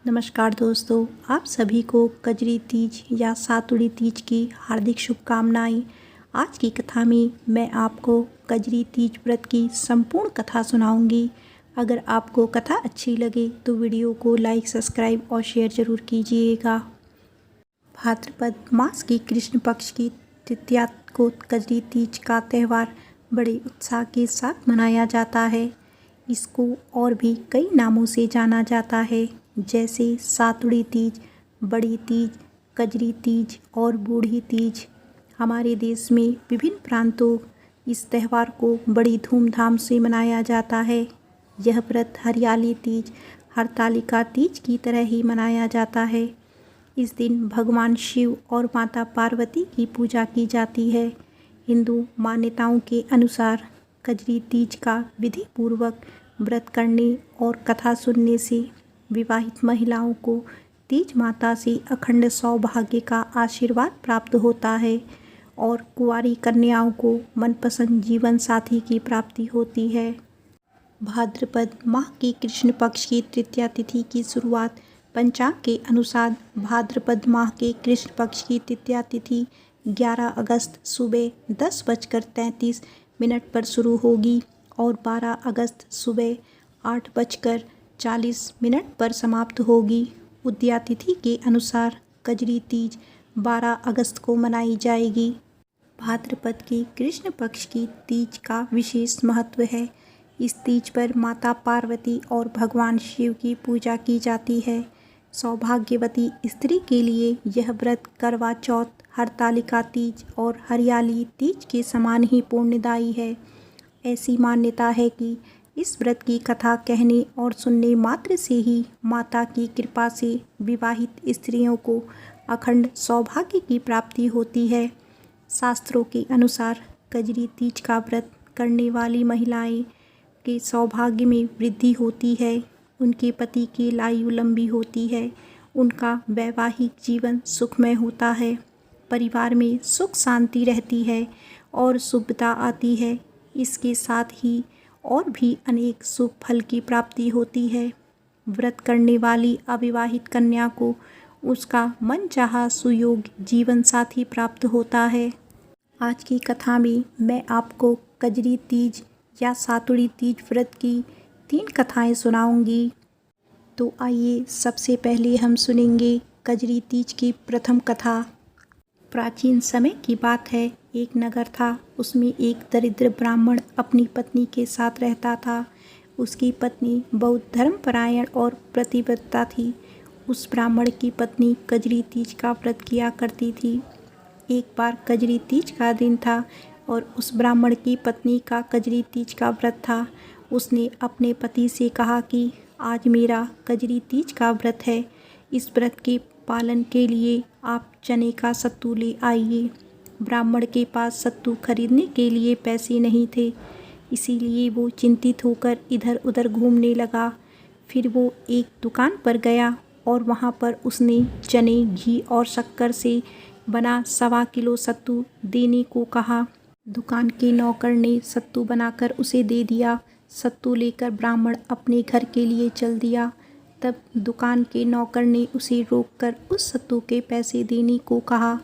नमस्कार दोस्तों, आप सभी को कजरी तीज या सातुड़ी तीज की हार्दिक शुभकामनाएं। आज की कथा में मैं आपको कजरी तीज व्रत की संपूर्ण कथा सुनाऊंगी। अगर आपको कथा अच्छी लगे तो वीडियो को लाइक, सब्सक्राइब और शेयर ज़रूर कीजिएगा। भाद्रपद मास की कृष्ण पक्ष की तृतीया को कजरी तीज का त्यौहार बड़े उत्साह के साथ मनाया जाता है। इसको और भी कई नामों से जाना जाता है, जैसे सातुड़ी तीज, बड़ी तीज, कजरी तीज और बूढ़ी तीज। हमारे देश में विभिन्न प्रांतों इस त्यौहार को बड़ी धूमधाम से मनाया जाता है। यह व्रत हरियाली तीज, हरतालिका तीज की तरह ही मनाया जाता है। इस दिन भगवान शिव और माता पार्वती की पूजा की जाती है। हिंदू मान्यताओं के अनुसार कजरी तीज का विधि पूर्वक व्रत करने और कथा सुनने से विवाहित महिलाओं को तीज माता से अखंड सौभाग्य का आशीर्वाद प्राप्त होता है और कुंवारी कन्याओं को मनपसंद जीवन साथी की प्राप्ति होती है। भाद्रपद माह की कृष्ण पक्ष की तृतीया तिथि की शुरुआत पंचांग के अनुसार भाद्रपद माह के कृष्ण पक्ष की तृतीया तिथि 11 अगस्त सुबह 10:33 पर शुरू होगी और 12 अगस्त सुबह 8:40 पर समाप्त होगी। उदया तिथि के अनुसार कजरी तीज 12 अगस्त को मनाई जाएगी। भाद्रपद के कृष्ण पक्ष की तीज का विशेष महत्व है। इस तीज पर माता पार्वती और भगवान शिव की पूजा की जाती है। सौभाग्यवती स्त्री के लिए यह व्रत करवा चौथ, हरतालिका तीज और हरियाली तीज के समान ही पुण्यदायी है। ऐसी मान्यता है कि इस व्रत की कथा कहने और सुनने मात्र से ही माता की कृपा से विवाहित स्त्रियों को अखंड सौभाग्य की प्राप्ति होती है। शास्त्रों के अनुसार कजरी तीज का व्रत करने वाली महिलाएं के सौभाग्य में वृद्धि होती है, उनके पति की आयु लंबी होती है, उनका वैवाहिक जीवन सुखमय होता है, परिवार में सुख शांति रहती है और शुभता आती है। इसके साथ ही और भी अनेक शुभ फल की प्राप्ति होती है। व्रत करने वाली अविवाहित कन्या को उसका मनचाहा सुयोग्य जीवन साथी प्राप्त होता है। आज की कथा में मैं आपको कजरी तीज या सातुड़ी तीज व्रत की 3 कथाएं सुनाऊंगी। तो आइए सबसे पहले हम सुनेंगे कजरी तीज की प्रथम कथा। प्राचीन समय की बात है, एक नगर था। उसमें एक दरिद्र ब्राह्मण अपनी पत्नी के साथ रहता था। उसकी पत्नी बहुत धर्मपरायण और प्रतिबद्धता थी। उस ब्राह्मण की पत्नी कजरी तीज का व्रत किया करती थी। एक बार कजरी तीज का दिन था और उस ब्राह्मण की पत्नी का कजरी तीज का व्रत था। उसने अपने पति से कहा कि आज मेरा कजरी तीज का व्रत है, इस व्रत के पालन के लिए आप चने का सत्तू ले आइए। ब्राह्मण के पास सत्तू खरीदने के लिए पैसे नहीं थे, इसीलिए वो चिंतित होकर इधर उधर घूमने लगा। फिर वो एक दुकान पर गया और वहाँ पर उसने चने, घी और शक्कर से बना 1.25 किलो सत्तू देने को कहा। दुकान के नौकर ने सत्तू बनाकर उसे दे दिया। सत्तू लेकर ब्राह्मण अपने घर के लिए चल दिया। तब दुकान के नौकर ने उसे रोककर उस सत्तू के पैसे देने को कहा।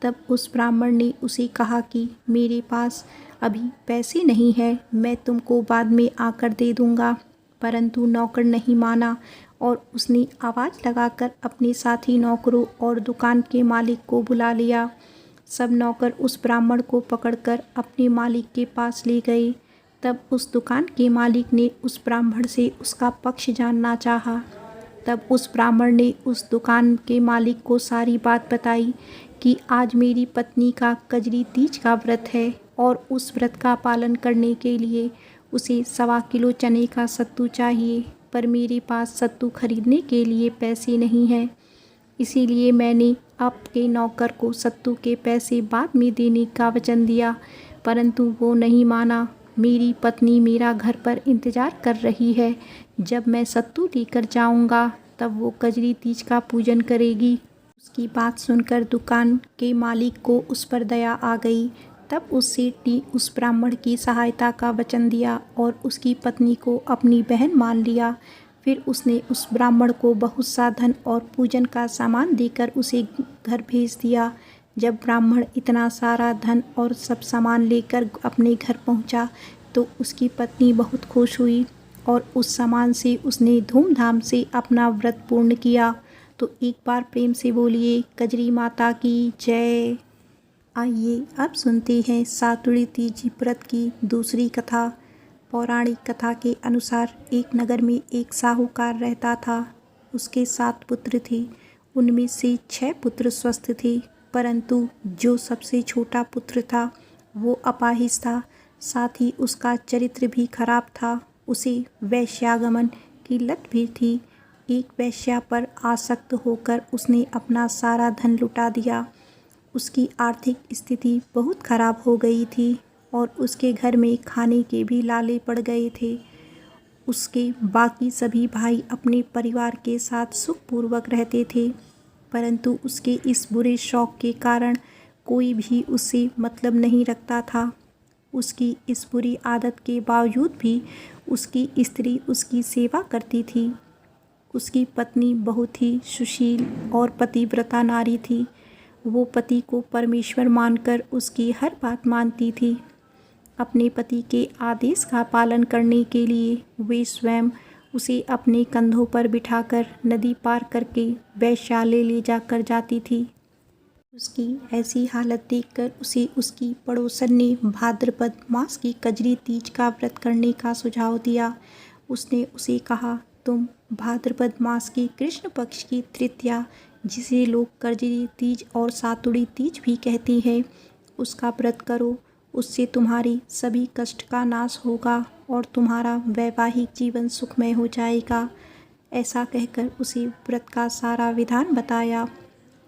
तब उस ब्राह्मण ने उसे कहा कि मेरे पास अभी पैसे नहीं है, मैं तुमको बाद में आकर दे दूंगा। परंतु नौकर नहीं माना और उसने आवाज़ लगाकर अपने साथी नौकरों और दुकान के मालिक को बुला लिया। सब नौकर उस ब्राह्मण को पकड़कर अपने मालिक के पास ले गए। तब उस दुकान के मालिक ने उस ब्राह्मण से उसका पक्ष जानना चाहा। तब उस ब्राह्मण ने उस दुकान के मालिक को सारी बात बताई कि आज मेरी पत्नी का कजरी तीज का व्रत है और उस व्रत का पालन करने के लिए उसे 1.25 किलो चने का सत्तू चाहिए, पर मेरे पास सत्तू खरीदने के लिए पैसे नहीं हैं। इसीलिए मैंने आपके नौकर को सत्तू के पैसे बाद में देने का वचन दिया, परंतु वो नहीं माना। मेरी पत्नी मेरा घर पर इंतज़ार कर रही है। जब मैं सत्तू लेकर जाऊंगा तब वो कजरी तीज का पूजन करेगी। उसकी बात सुनकर दुकान के मालिक को उस पर दया आ गई। तब उस सेठ ने उस ब्राह्मण की सहायता का वचन दिया और उसकी पत्नी को अपनी बहन मान लिया। फिर उसने उस ब्राह्मण को बहुत सा धन और पूजन का सामान देकर उसे घर भेज दिया। जब ब्राह्मण इतना सारा धन और सब सामान लेकर अपने घर पहुंचा तो उसकी पत्नी बहुत खुश हुई और उस सामान से उसने धूमधाम से अपना व्रत पूर्ण किया। तो एक बार प्रेम से बोलिए कजरी माता की जय। आइए अब सुनते हैं सातुड़ी तीज व्रत की दूसरी कथा। पौराणिक कथा के अनुसार एक नगर में एक साहूकार रहता था। उसके 7 पुत्र थे। उनमें से 6 पुत्र स्वस्थ थे, परंतु जो सबसे छोटा पुत्र था वो अपाहिज था। साथ ही उसका चरित्र भी खराब था। उसे वैश्यागमन की लत भी थी। एक वैश्या पर आसक्त होकर उसने अपना सारा धन लुटा दिया। उसकी आर्थिक स्थिति बहुत खराब हो गई थी और उसके घर में खाने के भी लाले पड़ गए थे। उसके बाकी सभी भाई अपने परिवार के साथ सुखपूर्वक रहते थे, परंतु उसके इस बुरे शौक के कारण कोई भी उससे मतलब नहीं रखता था। उसकी इस बुरी आदत के बावजूद भी उसकी स्त्री उसकी सेवा करती थी। उसकी पत्नी बहुत ही सुशील और पतिव्रता नारी थी। वो पति को परमेश्वर मानकर उसकी हर बात मानती थी। अपने पति के आदेश का पालन करने के लिए वे स्वयं उसे अपने कंधों पर बिठाकर नदी पार करके वैश्यालय ले जाकर जाती थी। उसकी ऐसी हालत देखकर उसे उसकी पड़ोसन ने भाद्रपद मास की कजरी तीज का व्रत करने का सुझाव दिया। उसने उसे कहा, तुम भाद्रपद मास की कृष्ण पक्ष की तृतीया, जिसे लोग कजरी तीज और सातुड़ी तीज भी कहते हैं, उसका व्रत करो। उससे तुम्हारी सभी कष्ट का नाश होगा और तुम्हारा वैवाहिक जीवन सुखमय हो जाएगा। ऐसा कहकर उसे व्रत का सारा विधान बताया।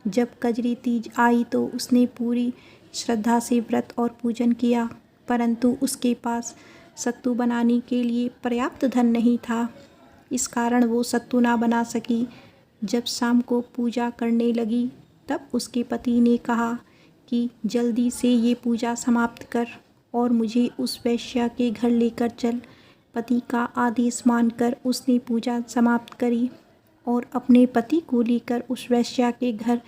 जब कजरी तीज आई तो उसने पूरी श्रद्धा से व्रत और पूजन किया, परंतु उसके पास सत्तू बनाने के लिए पर्याप्त धन नहीं था। इस कारण वो सत्तू ना बना सकी। जब शाम को पूजा करने लगी तब उसके पति ने कहा कि जल्दी से ये पूजा समाप्त कर और मुझे उस वैश्या के घर लेकर चल। पति का आदेश मानकर उसने पूजा समाप्त करी और अपने पति को लेकर उस वैश्या के घर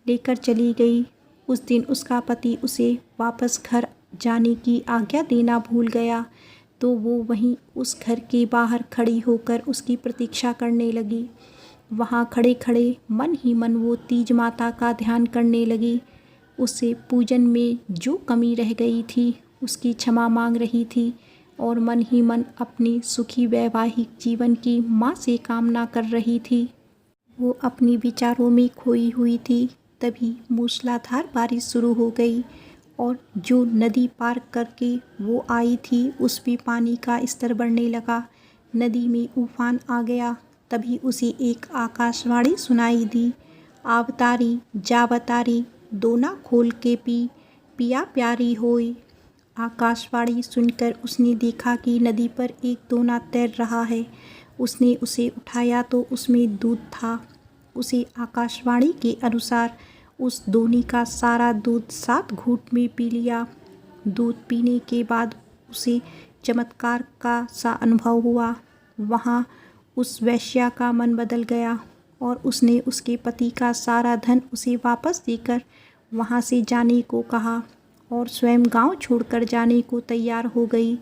लेकर चली गई। उस दिन उसका पति उसे वापस घर जाने की आज्ञा देना भूल गया, तो वो वहीं उस घर के बाहर खड़ी होकर उसकी प्रतीक्षा करने लगी। वहाँ खड़े खड़े मन ही मन वो तीज माता का ध्यान करने लगी। उससे पूजन में जो कमी रह गई थी उसकी क्षमा मांग रही थी और मन ही मन अपनी सुखी वैवाहिक जीवन की माँ से कामना कर रही थी। वो अपनी विचारों में खोई हुई थी। तभी मूसलाधार बारिश शुरू हो गई और जो नदी पार करके वो आई थी उसमें पानी का स्तर बढ़ने लगा। नदी में उफान आ गया। तभी उसे एक आकाशवाणी सुनाई दी, आवतारी जावतारी दोना खोल के पी, पिया प्यारी होए। आकाशवाणी सुनकर उसने देखा कि नदी पर एक दोना तैर रहा है। उसने उसे उठाया तो उसमें दूध था। उसे आकाशवाणी के अनुसार उस दोनी का सारा दूध 7 घूंट में पी लिया। दूध पीने के बाद उसे चमत्कार का सा अनुभव हुआ। वहाँ उस वैश्या का मन बदल गया और उसने उसके पति का सारा धन उसे वापस देकर वहाँ से जाने को कहा और स्वयं गांव छोड़कर जाने को तैयार हो गई।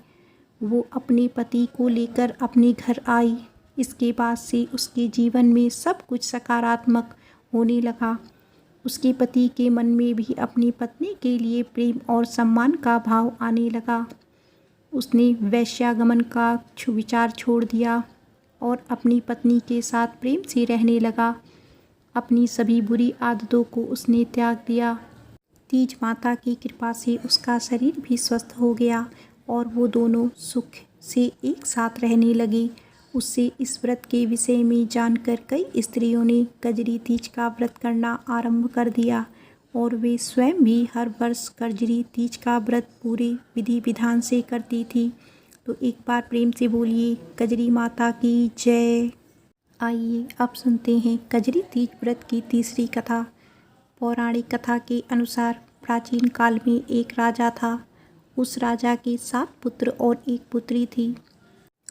वो अपने पति को लेकर अपने घर आई। इसके बाद से उसके जीवन में सब कुछ सकारात्मक होने लगा। उसके पति के मन में भी अपनी पत्नी के लिए प्रेम और सम्मान का भाव आने लगा। उसने वैश्यागमन का विचार छोड़ दिया और अपनी पत्नी के साथ प्रेम से रहने लगा। अपनी सभी बुरी आदतों को उसने त्याग दिया। तीज माता की कृपा से उसका शरीर भी स्वस्थ हो गया और वो दोनों सुख से एक साथ रहने लगे। उससे इस व्रत के विषय में जानकर कई स्त्रियों ने कजरी तीज का व्रत करना आरंभ कर दिया और वे स्वयं भी हर वर्ष कजरी तीज का व्रत पूरे विधि विधान से करती थी। तो एक बार प्रेम से बोलिए कजरी माता की जय। आइए अब सुनते हैं कजरी तीज व्रत की तीसरी कथा। पौराणिक कथा के अनुसार प्राचीन काल में एक राजा था। उस राजा के 7 पुत्र और 1 पुत्री थी।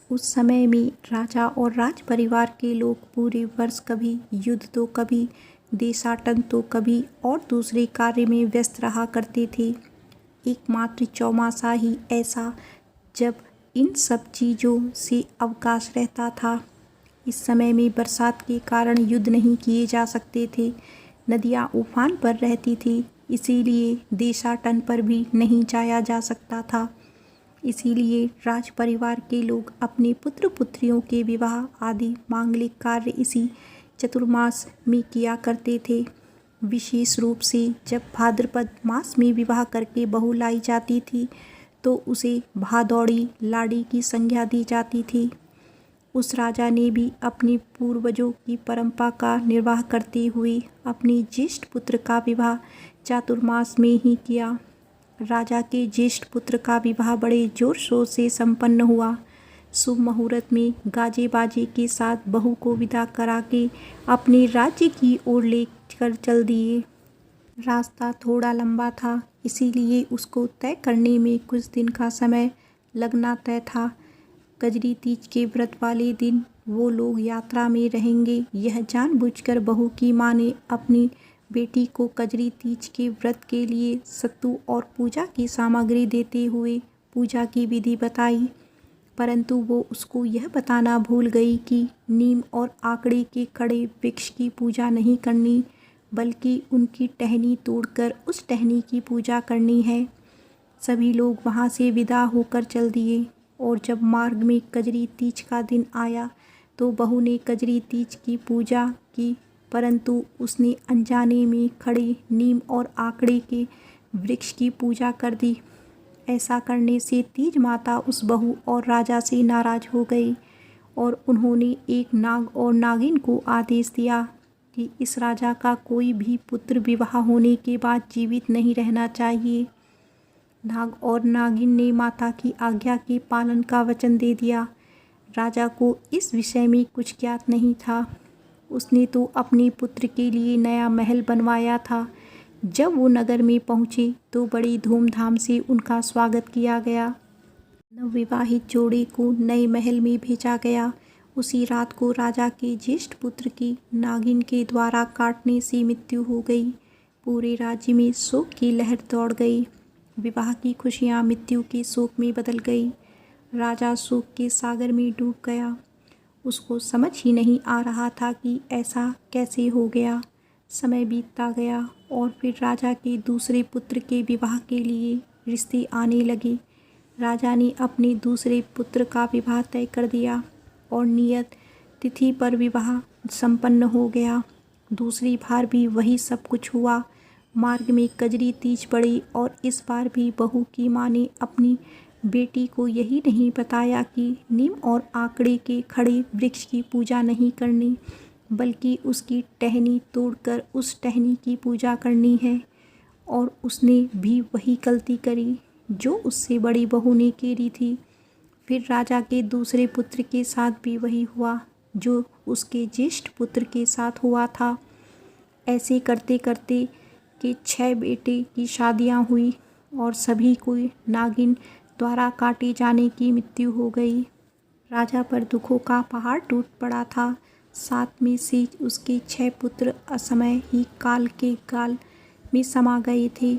उस समय में राजा और राज परिवार के लोग पूरे वर्ष कभी युद्ध तो कभी देशाटन तो कभी और दूसरे कार्य में व्यस्त रहा करते थे। एकमात्र चौमासा ही ऐसा जब इन सब चीज़ों से अवकाश रहता था। इस समय में बरसात के कारण युद्ध नहीं किए जा सकते थे, नदियाँ उफान पर रहती थी, इसीलिए देशाटन पर भी नहीं जाया जा सकता था। इसीलिए राज परिवार के लोग अपने पुत्र पुत्रियों के विवाह आदि मांगलिक कार्य इसी चतुर्मास में किया करते थे। विशेष रूप से जब भाद्रपद मास में विवाह करके बहू लाई जाती थी तो उसे भादौड़ी लाड़ी की संज्ञा दी जाती थी। उस राजा ने भी अपने पूर्वजों की परंपरा का निर्वाह करते हुए अपने ज्येष्ठ पुत्र का विवाह चातुर्मास में ही किया। राजा के ज्येष्ठ पुत्र का विवाह बड़े जोर शोर से संपन्न हुआ। शुभ मुहूर्त में गाजे बाजे के साथ बहू को विदा करा के अपने राज्य की ओर लेकर चल दिए। रास्ता थोड़ा लंबा था, इसीलिए उसको तय करने में कुछ दिन का समय लगना तय था। कजरी तीज के व्रत वाले दिन वो लोग यात्रा में रहेंगे, यह जानबूझकर बहू की माँ ने अपनी बेटी को कजरी तीज के व्रत के लिए सत्तू और पूजा की सामग्री देते हुए पूजा की विधि बताई। परंतु वो उसको यह बताना भूल गई कि नीम और आकड़े के खड़े वृक्ष की पूजा नहीं करनी, बल्कि उनकी टहनी तोड़कर उस टहनी की पूजा करनी है। सभी लोग वहाँ से विदा होकर चल दिए और जब मार्ग में कजरी तीज का दिन आया तो बहू ने कजरी तीज की पूजा की, परंतु उसने अनजाने में खड़े नीम और आकड़े के वृक्ष की पूजा कर दी। ऐसा करने से तीज माता उस बहू और राजा से नाराज हो गई और उन्होंने एक नाग और नागिन को आदेश दिया कि इस राजा का कोई भी पुत्र विवाह होने के बाद जीवित नहीं रहना चाहिए। नाग और नागिन ने माता की आज्ञा के पालन का वचन दे दिया। राजा को इस विषय में कुछ ज्ञात नहीं था। उसने तो अपने पुत्र के लिए नया महल बनवाया था। जब वो नगर में पहुँचे तो बड़ी धूमधाम से उनका स्वागत किया गया। नवविवाहित जोड़े को नए महल में भेजा गया। उसी रात को राजा के ज्येष्ठ पुत्र की नागिन के द्वारा काटने से मृत्यु हो गई। पूरे राज्य में शोक की लहर दौड़ गई। विवाह की खुशियाँ मृत्यु के शोक में बदल गई। राजा शोक के सागर में डूब गया। उसको समझ ही नहीं आ रहा था कि ऐसा कैसे हो गया। समय बीतता गया और फिर राजा के दूसरे पुत्र के विवाह के लिए रिश्ते आने लगे। राजा ने अपने दूसरे पुत्र का विवाह तय कर दिया और नियत तिथि पर विवाह संपन्न हो गया। दूसरी बार भी वही सब कुछ हुआ। मार्ग में कजरी तीज पड़ी और इस बार भी बहू की माँ ने अपनी बेटी को यही नहीं बताया कि नीम और आकड़े के खड़े वृक्ष की पूजा नहीं करनी, बल्कि उसकी टहनी तोड़कर उस टहनी की पूजा करनी है। और उसने भी वही गलती करी जो उससे बड़ी बहू ने करी थी। फिर राजा के दूसरे पुत्र के साथ भी वही हुआ जो उसके ज्येष्ठ पुत्र के साथ हुआ था। ऐसे करते करते के 6 बेटे की शादियां हुई और सभी को नागिन द्वारा काटे जाने की मृत्यु हो गई। राजा पर दुखों का पहाड़ टूट पड़ा था। साथ में से उसके 6 पुत्र असमय ही काल के गाल में समा गए थे।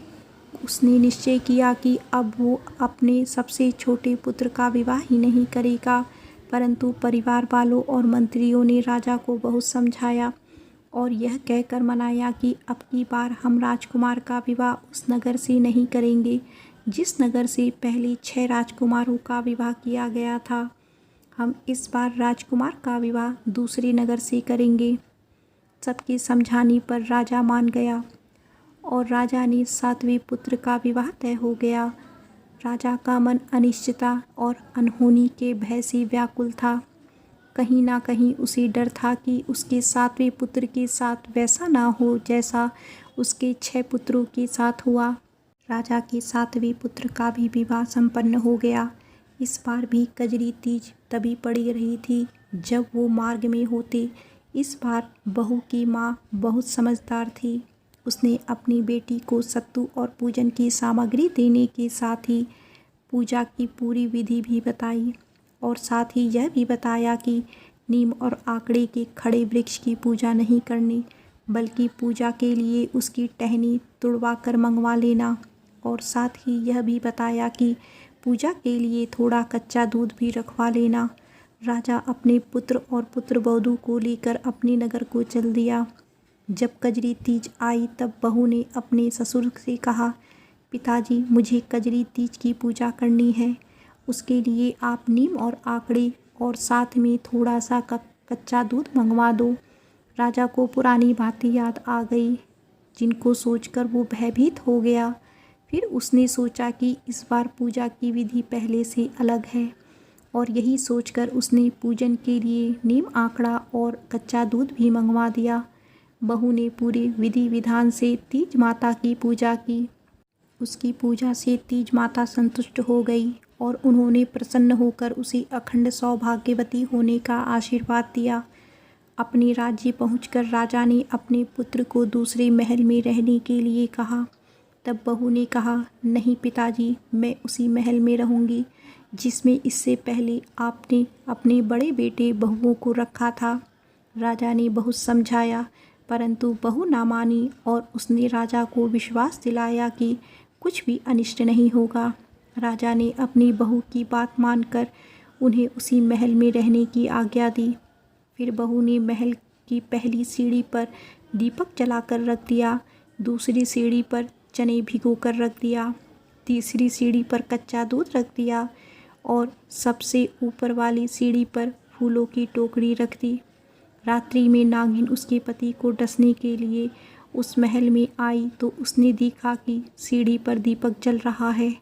उसने निश्चय किया कि अब वो अपने सबसे छोटे पुत्र का विवाह ही नहीं करेगा, परंतु परिवार वालों और मंत्रियों ने राजा को बहुत समझाया और यह कहकर मनाया कि अब की बार हम राजकुमार का विवाह उस नगर से नहीं करेंगे जिस नगर से पहले 6 राजकुमारों का विवाह किया गया था। हम इस बार राजकुमार का विवाह दूसरे नगर से करेंगे। सबके समझाने पर राजा मान गया और राजा ने 7वें पुत्र का विवाह तय हो गया। राजा का मन अनिश्चितता और अनहोनी के भय से व्याकुल था। कहीं ना कहीं उसे डर था कि उसके 7वें पुत्र के साथ वैसा ना हो जैसा उसके 6 पुत्रों के साथ हुआ। राजा के 7वें पुत्र का भी विवाह संपन्न हो गया। इस बार भी कजरी तीज तभी पड़ी रही थी जब वो मार्ग में होते। इस बार बहू की माँ बहुत समझदार थी। उसने अपनी बेटी को सत्तू और पूजन की सामग्री देने के साथ ही पूजा की पूरी विधि भी बताई। और साथ ही यह भी बताया कि नीम और आकड़े के खड़े वृक्ष की पूजा नहीं करनी, बल्कि पूजा के लिए उसकी टहनी तुड़वा कर मंगवा लेना। और साथ ही यह भी बताया कि पूजा के लिए थोड़ा कच्चा दूध भी रखवा लेना। राजा अपने पुत्र और पुत्रवधू को लेकर अपने नगर को चल दिया। जब कजरी तीज आई तब बहू ने अपने ससुर से कहा, पिताजी, मुझे कजरी तीज की पूजा करनी है, उसके लिए आप नीम और आकड़े और साथ में थोड़ा सा कच्चा दूध मंगवा दो। राजा को पुरानी बातें याद आ गई, जिनको सोचकर वो भयभीत हो गया। फिर उसने सोचा कि इस बार पूजा की विधि पहले से अलग है, और यही सोचकर उसने पूजन के लिए नीम आकड़ा और कच्चा दूध भी मंगवा दिया। बहू ने पूरे विधि विधान से तीज माता की पूजा की। उसकी पूजा से तीज माता संतुष्ट हो गई और उन्होंने प्रसन्न होकर उसे अखंड सौभाग्यवती होने का आशीर्वाद दिया। अपने राज्य पहुंचकर राजा ने अपने पुत्र को दूसरे महल में रहने के लिए कहा। तब बहू ने कहा, नहीं पिताजी, मैं उसी महल में रहूंगी जिसमें इससे पहले आपने अपने बड़े बेटे बहुओं को रखा था। राजा ने बहुत समझाया, परंतु बहू ना मानी और उसने राजा को विश्वास दिलाया कि कुछ भी अनिष्ट नहीं होगा। राजा ने अपनी बहू की बात मानकर उन्हें उसी महल में रहने की आज्ञा दी। फिर बहू ने महल की पहली सीढ़ी पर दीपक जलाकर रख दिया, दूसरी सीढ़ी पर चने भिगो कर रख दिया, तीसरी सीढ़ी पर कच्चा दूध रख दिया और सबसे ऊपर वाली सीढ़ी पर फूलों की टोकरी रख दी। रात्रि में नागिन उसके पति को डसने के लिए उस महल में आई तो उसने देखा कि सीढ़ी पर दीपक जल रहा है,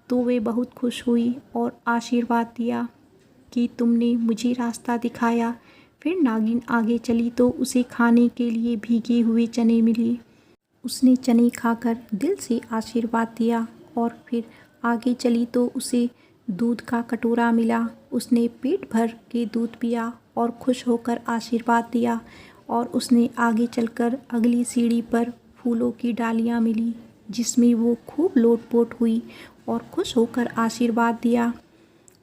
तो वे बहुत खुश हुई और आशीर्वाद दिया कि तुमने मुझे रास्ता दिखाया। फिर नागिन आगे चली तो उसे खाने के लिए भीगे हुए चने मिले। उसने चने खाकर दिल से आशीर्वाद दिया और फिर आगे चली तो उसे दूध का कटोरा मिला। उसने पेट भर के दूध पिया और खुश होकर आशीर्वाद दिया और उसने आगे चलकर अगली सीढ़ी पर फूलों की डालियाँ मिली, जिसमें वो खूब लोटपोट हुई और खुश होकर आशीर्वाद दिया।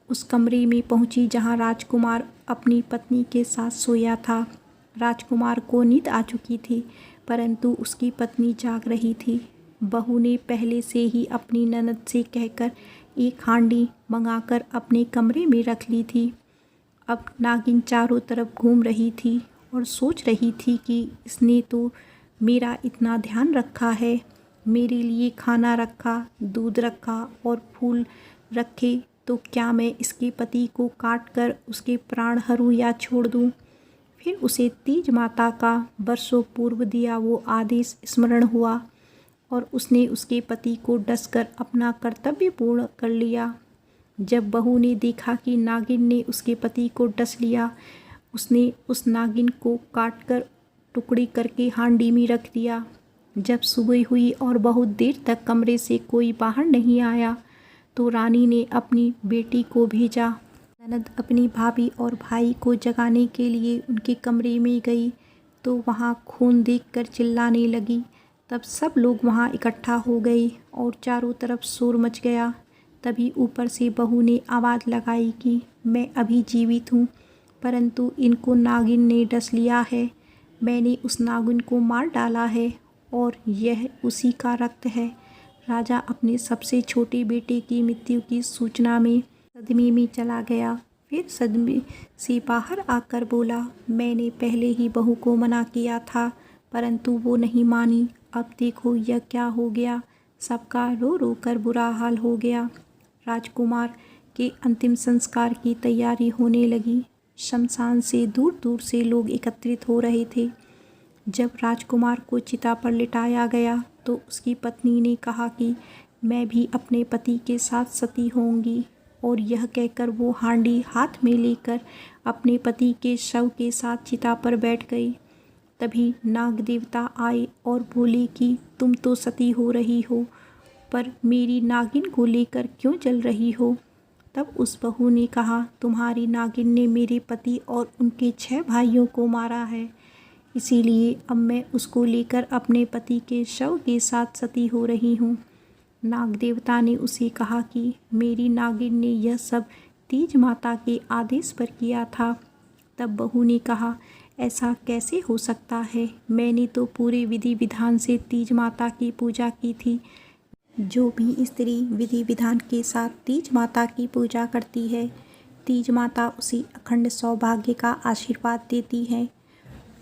उस कमरे में पहुंची जहां राजकुमार अपनी पत्नी के साथ सोया था। राजकुमार को नींद आ चुकी थी, परंतु उसकी पत्नी जाग रही थी। बहू ने पहले से ही अपनी ननद से कहकर एक हांडी मंगाकर अपने कमरे में रख ली थी। अब नागिन चारों तरफ घूम रही थी और सोच रही थी कि इसने तो मेरा इतना ध्यान रखा है, मेरे लिए खाना रखा, दूध रखा और फूल रखे, तो क्या मैं इसके पति को काट कर उसके प्राण हरूं या छोड़ दूं? फिर उसे तीज माता का बरसों पूर्व दिया वो आदेश स्मरण हुआ और उसने उसके पति को डसकर अपना कर्तव्य पूर्ण कर लिया। जब बहू ने देखा कि नागिन ने उसके पति को डस लिया, उसने उस नागिन को काटकर टुकड़ी करके हांडी में रख दिया। जब सुबह हुई और बहुत देर तक कमरे से कोई बाहर नहीं आया तो रानी ने अपनी बेटी को भेजा। ननद अपनी भाभी और भाई को जगाने के लिए उनके कमरे में गई तो वहाँ खून देखकर चिल्लाने लगी। तब सब लोग वहाँ इकट्ठा हो गए और चारों तरफ शोर मच गया। तभी ऊपर से बहू ने आवाज़ लगाई कि मैं अभी जीवित हूँ, परंतु इनको नागिन ने डस लिया है। मैंने उस नागिन को मार डाला है और यह उसी का रक्त है। राजा अपने सबसे छोटे बेटे की मृत्यु की सूचना में सदमे में चला गया। फिर सदमे से बाहर आकर बोला, मैंने पहले ही बहू को मना किया था, परंतु वो नहीं मानी। अब देखो यह क्या हो गया। सबका रो रो कर बुरा हाल हो गया। राजकुमार के अंतिम संस्कार की तैयारी होने लगी। शमशान से दूर दूर से लोग एकत्रित हो रहे थे। जब राजकुमार को चिता पर लिटाया गया तो उसकी पत्नी ने कहा कि मैं भी अपने पति के साथ सती होंगी, और यह कहकर वो हांडी हाथ में लेकर अपने पति के शव के साथ चिता पर बैठ गई। तभी नाग देवता आए और बोले कि तुम तो सती हो रही हो, पर मेरी नागिन को लेकर क्यों जल रही हो? तब उस बहू ने कहा, तुम्हारी नागिन ने मेरे पति और उनके 6 भाइयों को मारा है, इसीलिए अब मैं उसको लेकर अपने पति के शव के साथ सती हो रही हूँ। नाग देवता ने उसे कहा कि मेरी नागिन ने यह सब तीज माता के आदेश पर किया था। तब बहू ने कहा, ऐसा कैसे हो सकता है? मैंने तो पूरे विधि विधान से तीज माता की पूजा की थी। जो भी स्त्री विधि विधान के साथ तीज माता की पूजा करती है, तीज माता उसे अखंड सौभाग्य का आशीर्वाद देती है।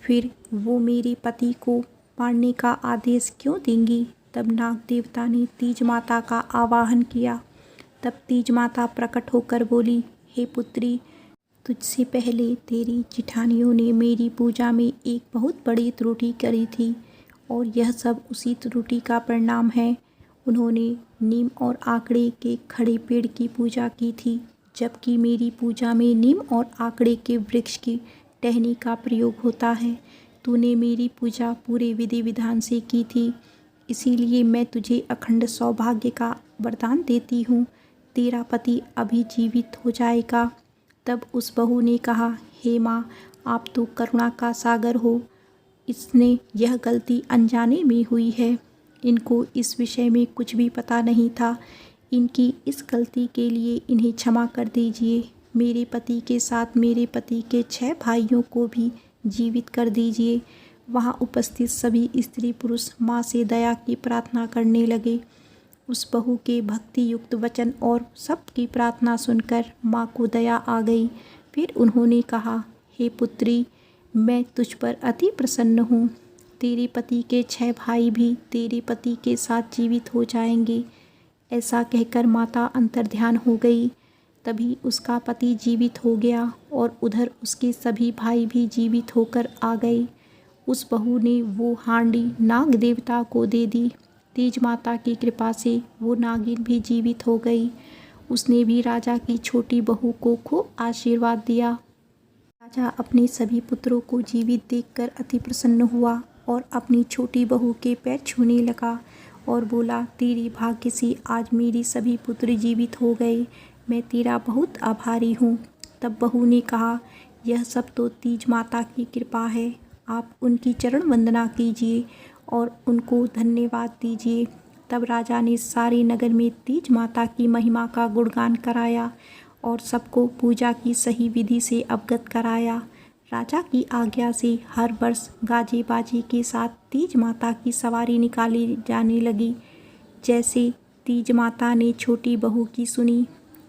फिर वो मेरे पति को मारने का आदेश क्यों देंगी? तब नाग देवता ने तीज माता का आवाहन किया। तब तीज माता प्रकट होकर बोली, हे पुत्री, तुझसे पहले तेरी जिठानियों ने मेरी पूजा में एक बहुत बड़ी त्रुटि करी थी और यह सब उसी त्रुटि का परिणाम है। उन्होंने नीम और आकड़े के खड़े पेड़ की पूजा की थी, जबकि मेरी पूजा में नीम और आकड़े के वृक्ष की टहनी का प्रयोग होता है। तूने मेरी पूजा पूरे विधि विधान से की थी, इसीलिए मैं तुझे अखंड सौभाग्य का वरदान देती हूँ। तेरा पति अभी जीवित हो जाएगा। तब उस बहू ने कहा, हे माँ, आप तो करुणा का सागर हो। इसने यह गलती अनजाने में हुई है। इनको इस विषय में कुछ भी पता नहीं था। इनकी इस गलती के लिए इन्हें क्षमा कर दीजिए। मेरे पति के साथ मेरे पति के 6 भाइयों को भी जीवित कर दीजिए। वहाँ उपस्थित सभी स्त्री पुरुष माँ से दया की प्रार्थना करने लगे। उस बहू के भक्ति युक्त वचन और सबकी प्रार्थना सुनकर माँ को दया आ गई। फिर उन्होंने कहा, हे पुत्री, मैं तुझ पर अति प्रसन्न हूँ। तेरे पति के 6 भाई भी तेरे पति के साथ जीवित हो जाएंगे। ऐसा कहकर माता अंतर्ध्यान हो गई। तभी उसका पति जीवित हो गया और उधर उसके सभी भाई भी जीवित होकर आ गए। उस बहू ने वो हांडी नाग देवता को दे दी। तीज माता की कृपा से वो नागिन भी जीवित हो गई। उसने भी राजा की छोटी बहू को खूब आशीर्वाद दिया। राजा अपने सभी पुत्रों को जीवित देखकर अति प्रसन्न हुआ और अपनी छोटी बहू के पैर छूने लगा और बोला, तेरी भाग्य से आज मेरी सभी पुत्र जीवित हो गए। मैं तेरा बहुत आभारी हूँ। तब बहू ने कहा, यह सब तो तीज माता की कृपा है। आप उनकी चरण वंदना कीजिए और उनको धन्यवाद दीजिए। तब राजा ने सारे नगर में तीज माता की महिमा का गुणगान कराया और सबको पूजा की सही विधि से अवगत कराया। राजा की आज्ञा से हर वर्ष गाजे बाजे के साथ तीज माता की सवारी निकाली जाने लगी। जैसे तीज माता ने छोटी बहू की सुनी,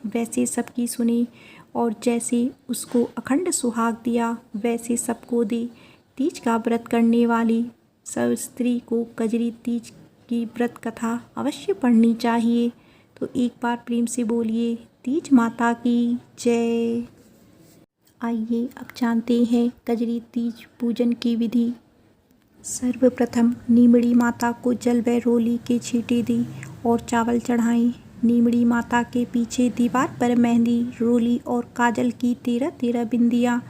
वैसे सबकी सुनी, और जैसे उसको अखंड सुहाग दिया, वैसे सबको दे। तीज का व्रत करने वाली सब स्त्री को कजरी तीज की व्रत कथा अवश्य पढ़नी चाहिए। तो एक बार प्रेम से बोलिए, तीज माता की जय। आइए अब जानते हैं कजरी तीज पूजन की विधि। सर्वप्रथम नीमड़ी माता को जल व रोली के छींटे दी और चावल चढ़ाएं। नीमड़ी माता के पीछे दीवार पर मेहंदी, रोली और काजल की 13-13 बिंदियाँ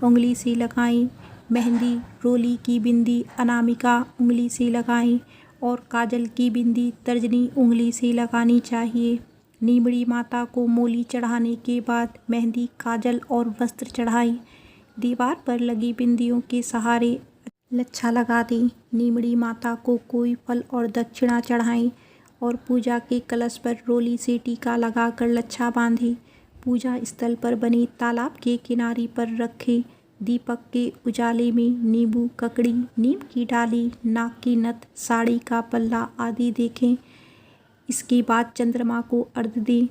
उंगली से लगाएं। मेहंदी, रोली की बिंदी अनामिका उंगली से लगाएं और काजल की बिंदी तर्जनी उंगली से लगानी चाहिए। नीमड़ी माता को मोली चढ़ाने के बाद मेहंदी, काजल और वस्त्र चढ़ाएं। दीवार पर लगी बिंदियों के सहारे लच्छा लगा दें। नीमड़ी माता को कोई फल और दक्षिणा चढ़ाएं और पूजा के कलश पर रोली से टीका लगाकर लच्छा बांधें। पूजा स्थल पर बने तालाब के किनारे पर रखें। दीपक के उजाले में नींबू, ककड़ी, नीम की डाली, नाक की नथ, साड़ी का पल्ला आदि देखें। इसके बाद चंद्रमा को अर्घ्य दें।